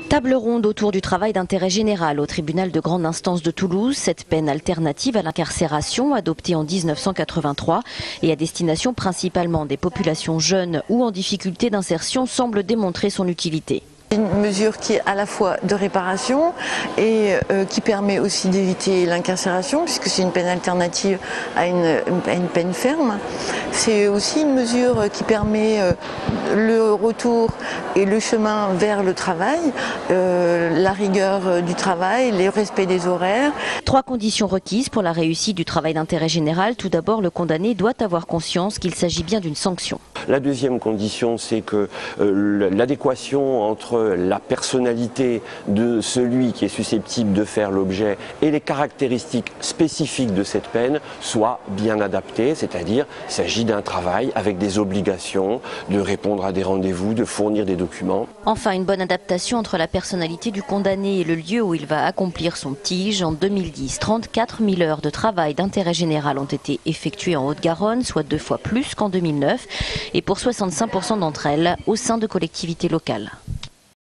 Table ronde autour du travail d'intérêt général au tribunal de grande instance de Toulouse. Cette peine alternative à l'incarcération, adoptée en 1983 et à destination principalement des populations jeunes ou en difficulté d'insertion, semble démontrer son utilité. Une mesure qui est à la fois de réparation et qui permet aussi d'éviter l'incarcération, puisque c'est une peine alternative à une peine ferme. C'est aussi une mesure qui permet le retour et le chemin vers le travail, la rigueur du travail, le respect des horaires. 3 conditions requises pour la réussite du travail d'intérêt général. Tout d'abord, le condamné doit avoir conscience qu'il s'agit bien d'une sanction. La deuxième condition, c'est que l'adéquation entre la personnalité de celui qui est susceptible de faire l'objet et les caractéristiques spécifiques de cette peine soient bien adaptées, c'est-à-dire il s'agit d'un travail avec des obligations, de répondre à des rendez-vous, de fournir des documents. Enfin, une bonne adaptation entre la personnalité du condamné et le lieu où il va accomplir son TIG. En 2010, 34 000 heures de travail d'intérêt général ont été effectuées en Haute-Garonne, soit 2 fois plus qu'en 2009, et pour 65% d'entre elles au sein de collectivités locales.